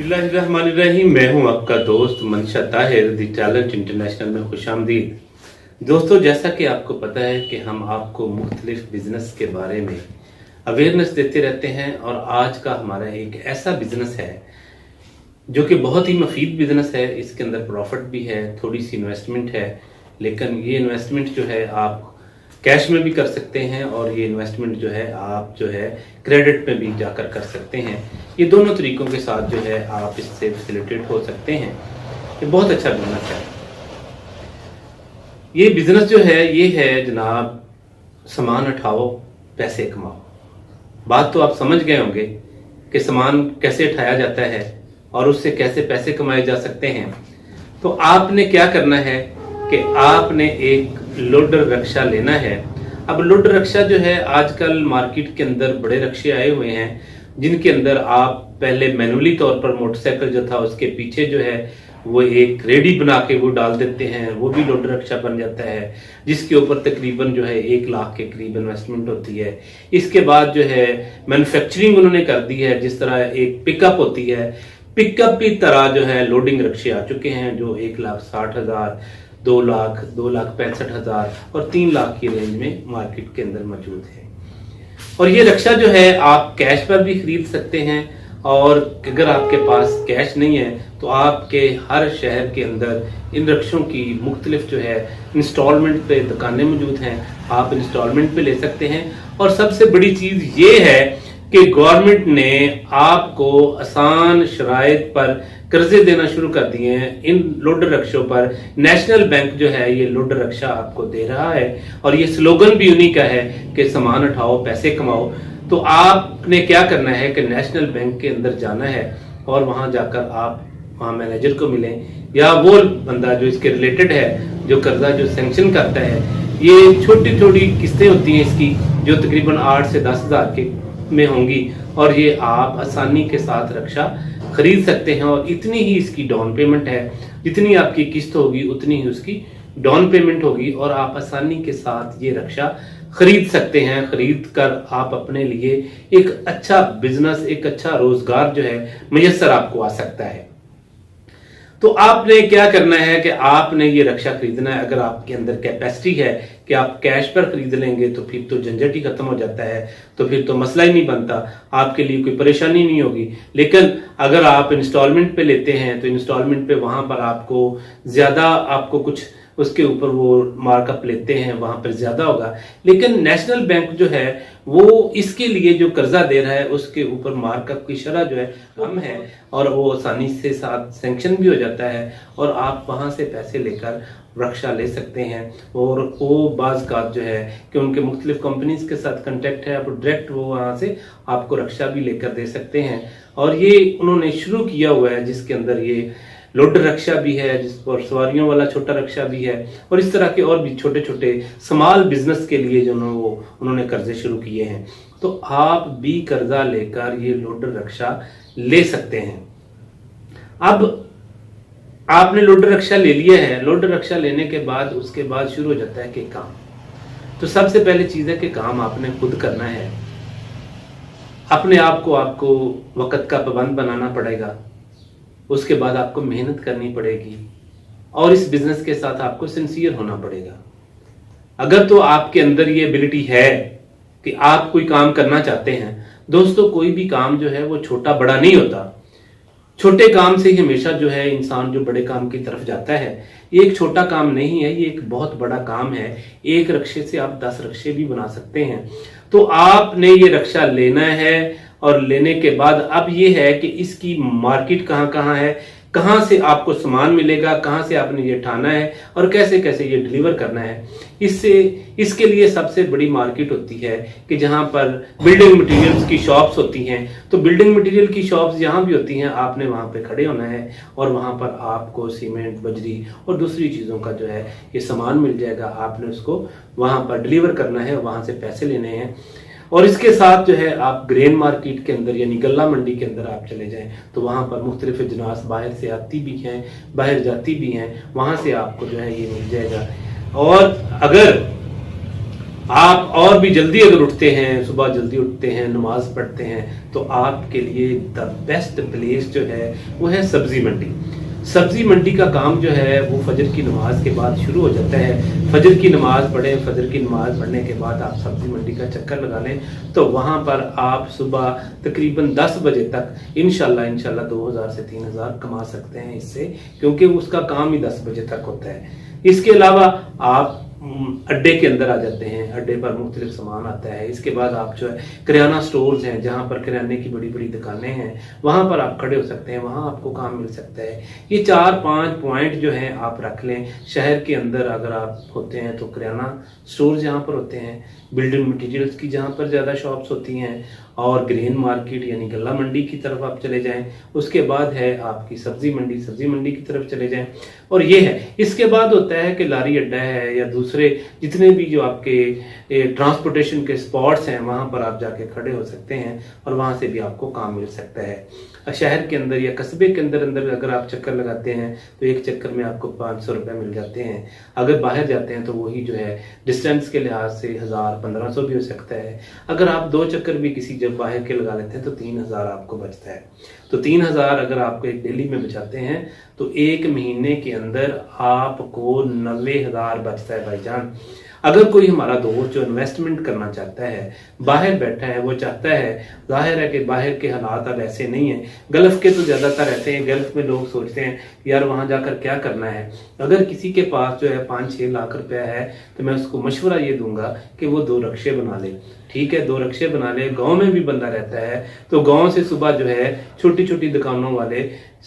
बिस्मिल्लाहिर्रहमानिर्रहीम। मैं हूं आपका दोस्त मंशा ताहिर, दी टैलेंट इंटरनेशनल में खुशामदीद। दोस्तों, जैसा कि आपको पता है कि हम आपको मुख्तलिफ बिजनेस के बारे में अवेयरनेस देते रहते हैं और आज का हमारा एक ऐसा बिजनेस है जो कि बहुत ही मुफीद बिजनेस है। इसके अंदर प्रॉफिट भी है, थोड़ी सी इन्वेस्टमेंट है, लेकिन ये इन्वेस्टमेंट जो है आप कैश में भी कर सकते हैं और ये इन्वेस्टमेंट जो है आप जो है क्रेडिट में भी जाकर कर सकते हैं। ये दोनों तरीकों के साथ जो है आप इससे फैसिलिटेट हो सकते हैं। ये बहुत अच्छा बिजनेस है। ये बिजनेस जो है ये है जनाब, सामान उठाओ पैसे कमाओ। बात तो आप समझ गए होंगे कि सामान कैसे उठाया जाता है और उससे कैसे पैसे कमाए जा सकते हैं। तो आपने क्या करना है कि आपने एक लोडर रक्षा लेना है। अब लोडर रक्षा जो है आजकल मार्केट के अंदर बड़े रक्षे आए हुए हैं जिनके अंदर आप पहले मैनुअली तौर पर मोटरसाइकिल जो था उसके पीछे जो है वो एक रेडी बना के वो डाल देते हैं, वो भी लोडर रक्षा बन जाता है, जिसके ऊपर तकरीबन जो है 1 लाख के करीब इन्वेस्टमेंट होती है। इसके बाद जो है मैन्युफैक्चरिंग उन्होंने कर दी है, जिस तरह एक पिकअप होती है, पिकअप की तरह जो है लोडिंग रक्षे आ चुके हैं जो 1,60,000, 2 लाख, 2,65,000 और 3 लाख की रेंज में मार्केट के अंदर मौजूद है। और ये रक्षा जो है आप कैश पर भी खरीद सकते हैं और अगर आपके पास कैश नहीं है तो आपके हर शहर के अंदर इन रक्षों की मुख्तलिफ जो है इंस्टॉलमेंट पे दुकानें मौजूद हैं, आप इंस्टॉलमेंट पे ले सकते हैं। और सबसे बड़ी चीज ये है कि गवर्नमेंट ने आपको आसान शराइत पर कर्जे देना शुरू कर दिए हैं इन लोडर रक्षों पर। नेशनल बैंक जो है ये लोडर रक्षा आपको दे रहा है और ये स्लोगन भी उन्हीं का है कि सामान उठाओ पैसे कमाओ। तो आपने क्या करना है कि नेशनल बैंक के अंदर जाना है और वहां जाकर आप वहां मैनेजर को मिलें या वो बंदा जो इसके रिलेटेड है जो कर्जा जो सैंक्शन करता है। ये छोटी छोटी किस्तें होती हैं इसकी जो तकरीबन 8 से 10 हज़ार के में होंगी और ये आप आसानी के साथ रक्षा खरीद सकते हैं। और इतनी ही इसकी डाउन पेमेंट है, जितनी आपकी किस्त होगी उतनी ही उसकी डाउन पेमेंट होगी और आप आसानी के साथ ये रक्षा खरीद सकते हैं। खरीद कर आप अपने लिए एक अच्छा बिजनेस, एक अच्छा रोजगार जो है मुयस्सर आपको आ सकता है। तो आपने क्या करना है कि आपने ये रक्षा खरीदना है। अगर आपके अंदर कैपेसिटी है कि आप कैश पर खरीद लेंगे तो फिर तो झंझट ही खत्म हो जाता है, तो फिर तो मसला ही नहीं बनता, आपके लिए कोई परेशानी नहीं होगी। लेकिन अगर आप इंस्टॉलमेंट पे लेते हैं तो इंस्टॉलमेंट पे वहां पर आपको ज्यादा आपको कुछ उसके ऊपर वो मार्कअप लेते हैं, वहां पर ज्यादा होगा। लेकिन नेशनल बैंक जो है वो इसके लिए जो कर्जा दे रहा है उसके ऊपर मार्कअप की शरह जो है कम है और वो आसानी से साथ सैंक्शन भी हो जाता है और आप वहां से पैसे लेकर रक्षा ले सकते हैं। और वो बाज़ का जो है कि उनके मुख्तलिफ कंपनीज के साथ कंटेक्ट है, आप डायरेक्ट वो वहां से आपको रक्षा भी लेकर दे सकते हैं। और ये उन्होंने शुरू किया हुआ है जिसके अंदर ये लोडर रक्षा भी है, जिस पर सवारियों वाला छोटा रक्षा भी है और इस तरह के और भी छोटे छोटे स्मॉल बिजनेस के लिए जो उन्होंने कर्जे शुरू किए हैं। तो आप भी कर्जा लेकर ये लोडर रक्षा ले सकते हैं। अब आपने लोडर रक्षा ले लिया है, लोडर रक्षा लेने के बाद उसके बाद शुरू हो जाता है कि काम। तो सबसे पहले चीज है कि काम आपने खुद करना है। अपने आप को आपको वक्त का पाबंद बनाना पड़ेगा, उसके बाद आपको मेहनत करनी पड़ेगी और इस बिजनेस के साथ आपको सिंसियर होना पड़ेगा। अगर तो आपके अंदर ये एबिलिटी है कि आप कोई काम करना चाहते हैं, दोस्तों कोई भी काम जो है वो छोटा बड़ा नहीं होता। छोटे काम से ही हमेशा जो है इंसान जो बड़े काम की तरफ जाता है। ये एक छोटा काम नहीं है, ये एक बहुत बड़ा काम है। एक रक्षे से आप 10 रक्षे भी बना सकते हैं। तो आपने ये रक्षा लेना है और लेने के बाद अब ये है कि इसकी मार्केट कहाँ कहाँ है, कहाँ से आपको सामान मिलेगा, कहाँ से आपने ये उठाना है और कैसे कैसे ये डिलीवर करना है। इसके लिए सबसे बड़ी मार्केट होती है कि जहाँ पर बिल्डिंग मटेरियल्स की शॉप्स होती हैं। तो बिल्डिंग मटेरियल की शॉप्स जहाँ भी होती हैं आपने वहाँ पे खड़े होना है और वहाँ पर आपको सीमेंट, बजरी और दूसरी चीज़ों का जो है ये सामान मिल जाएगा। आपने उसको वहाँ पर डिलीवर करना है, वहाँ से पैसे लेने हैं। और इसके साथ जो है आप ग्रेन मार्केट के अंदर यानी गल्ला मंडी के अंदर आप चले जाएं तो वहां पर मुख्तलिफ अजनास बाहर से आती भी हैं, बाहर जाती भी हैं, वहां से आपको जो है ये मिल जाएगा। और अगर आप और भी जल्दी अगर उठते हैं, सुबह जल्दी उठते हैं, नमाज पढ़ते हैं, तो आपके लिए द बेस्ट प्लेस जो है वो है सब्जी मंडी। सब्जी मंडी का काम जो है वो फजर की नमाज के बाद शुरू हो जाता है। फजर की नमाज पढ़ें, फजर की नमाज पढ़ने के बाद आप सब्जी मंडी का चक्कर लगा लें, तो वहाँ पर आप सुबह तकरीबन 10 बजे तक इंशाल्लाह 2000 से 3000 कमा सकते हैं इससे, क्योंकि उसका काम ही 10 बजे तक होता है। इसके अलावा आप अड्डे के अंदर आ जाते हैं, अड्डे पर मुख्तलिफ सामान आता है। इसके बाद आप जो है किराना स्टोर्स हैं, जहाँ पर किराने की बड़ी बड़ी दुकानें हैं, वहाँ पर आप खड़े हो सकते हैं, वहाँ आपको काम मिल सकता है। ये 4-5 पॉइंट जो हैं आप रख लें। शहर के अंदर अगर आप होते हैं तो किराना स्टोर जहाँ पर होते हैं, बिल्डिंग मटीरियल्स की जहाँ पर ज़्यादा शॉप्स होती हैं, और ग्रेन मार्केट यानी गल्ला मंडी की तरफ आप चले जाएं। उसके बाद है आपकी सब्जी मंडी की तरफ चले जाएं। और ये है, इसके बाद होता है कि लारी अड्डा है या दूसरे जितने भी जो आपके ट्रांसपोर्टेशन के स्पॉट्स हैं, वहाँ पर आप जाके खड़े हो सकते हैं और वहाँ से भी आपको काम मिल सकता है। शहर के अंदर या कस्बे के अंदर अगर आप चक्कर लगाते हैं तो एक चक्कर में आपको 500 रुपये मिल जाते हैं। अगर बाहर जाते हैं तो वही जो है डिस्टेंस के लिहाज से 1000-1500 भी हो सकता है। अगर आप 2 चक्कर भी किसी जब बाहर के लगा लेते हैं तो 3000 आपको बचता है। तो 3000 अगर आपको एक डेली में बचाते हैं तो एक महीने के अंदर आपको 90,000 बचता है भाईजान। अगर कोई हमारा दोस्त जो इन्वेस्टमेंट करना चाहता है, बाहर बैठा है, वो चाहता है, जाहिर है कि बाहर के हालात अब ऐसे नहीं है, गल्फ के तो ज़्यादातर रहते हैं। गल्फ में लोग सोचते हैं यार वहाँ जाकर क्या करना है। अगर किसी के पास जो है 5-6 लाख रुपया है तो मैं उसको मशवरा ये दूंगा कि वो 2 रक्शे बना ले। ठीक है, 2 रक्शे बना ले। गाँव में भी बंदा रहता है तो गाँव से सुबह जो है छोटी छोटी दुकानों वाले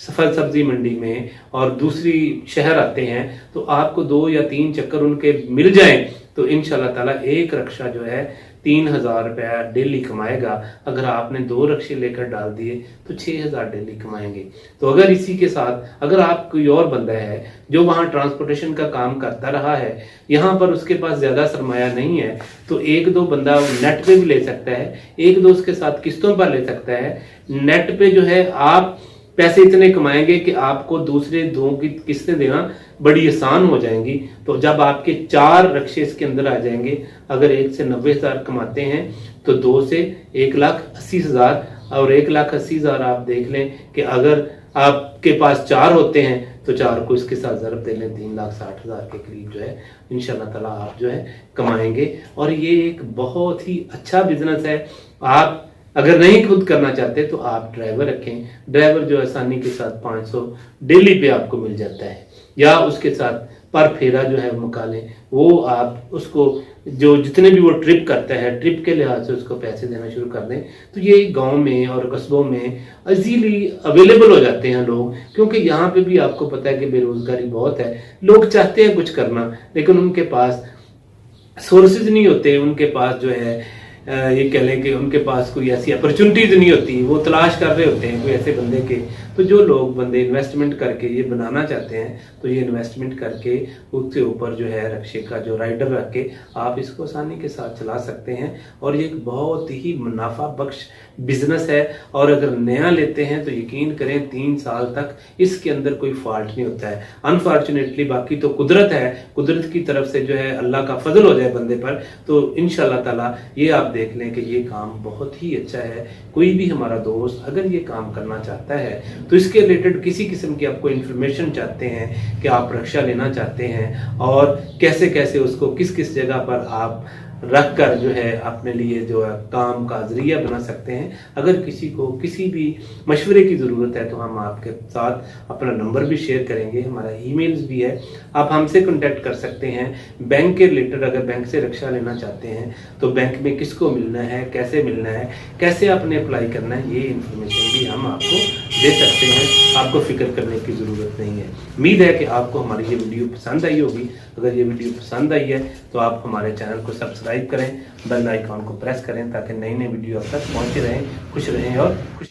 फल सब्जी मंडी में और दूसरी शहर आते हैं, तो आपको 2 या 3 चक्कर उनके मिल जाएं तो इंशाल्लाह ताला एक रक्षा जो है 3000 रुपया डेली कमाएगा। अगर आपने 2 रक्शे लेकर डाल दिए तो 6000 डेली कमाएंगे। तो अगर इसी के साथ अगर आप कोई और बंदा है जो वहाँ ट्रांसपोर्टेशन का काम करता रहा है, यहाँ पर उसके पास ज़्यादा सरमाया नहीं है, तो 1-2 बंदा नेट पे भी ले सकता है, 1-2 उसके साथ किस्तों पर ले सकता है। नेट पे जो है आप पैसे इतने कमाएंगे कि आपको दूसरे 2 की किस्तें देना बड़ी आसान हो जाएंगी। तो जब आपके 4 रक्शे इसके अंदर आ जाएंगे, अगर 1 से 90,000 कमाते हैं तो 2 से 1,80,000, और 1,80,000 आप देख लें कि अगर आपके पास 4 होते हैं तो 4 को इसके साथ ज़रब दे लें, 3,60,000 के करीब जो है इंशाल्लाह ताला आप जो है कमाएंगे। और ये एक बहुत ही अच्छा बिजनेस है। आप अगर नहीं खुद करना चाहते तो आप ड्राइवर रखें। ड्राइवर जो आसानी के साथ 500 डेली पे आपको मिल जाता है, या उसके साथ पर फेरा जो है मुका लें। वो आप उसको जो जितने भी वो ट्रिप करता है, ट्रिप के लिहाज से उसको पैसे देना शुरू कर दें। तो ये गांव में और कस्बों में इजीली अवेलेबल हो जाते हैं लोग, क्योंकि यहाँ पे भी आपको पता है कि बेरोजगारी बहुत है। लोग चाहते हैं कुछ करना, लेकिन उनके पास सोर्सेज नहीं होते, उनके पास जो है ये कह लें कि उनके पास कोई ऐसी अपॉर्चुनिटीज नहीं होती। वो तलाश कर रहे होते हैं कोई ऐसे बंदे के। तो जो लोग बंदे इन्वेस्टमेंट करके ये बनाना चाहते हैं, तो ये इन्वेस्टमेंट करके उसके ऊपर जो है रक्शे का जो राइडर रख के आप इसको आसानी के साथ चला सकते हैं। और ये एक बहुत ही मुनाफा बख्श बिजनेस है। और अगर नया लेते हैं तो यकीन करें 3 साल तक इसके अंदर कोई फॉल्ट नहीं होता है। अनफॉर्चुनेटली बाकी तो कुदरत है, कुदरत की तरफ से जो है अल्लाह का फजल हो जाए बंदे पर, तो इंशाल्लाह ताला ये आप देख लें कि ये काम बहुत ही अच्छा है। कोई भी हमारा दोस्त अगर ये काम करना चाहता है तो इसके रिलेटेड किसी किस्म की आपको इन्फॉर्मेशन चाहते हैं कि आप रक्षा लेना चाहते हैं और कैसे कैसे उसको किस किस जगह पर आप रख कर जो है अपने लिए जो है काम का जरिया बना सकते हैं। अगर किसी को किसी भी मशवरे की ज़रूरत है तो हम आपके साथ अपना नंबर भी शेयर करेंगे, हमारा ईमेल्स भी है, आप हमसे कांटेक्ट कर सकते हैं। बैंक के रिलेटेड अगर बैंक से रक्षा लेना चाहते हैं तो बैंक में किसको मिलना है, कैसे मिलना है, कैसे आपने अप्लाई करना है, ये इन्फॉर्मेशन भी हम आपको दे सकते हैं। आपको फिक्र करने की ज़रूरत नहीं है। उम्मीद है कि आपको हमारी ये वीडियो पसंद आई होगी। अगर ये वीडियो पसंद आई है तो आप हमारे चैनल को सब्सक्राइब करें, बेल आइकॉन को प्रेस करें ताकि नई नई वीडियो आप तक पहुंचते रहें। खुश रहें और खुश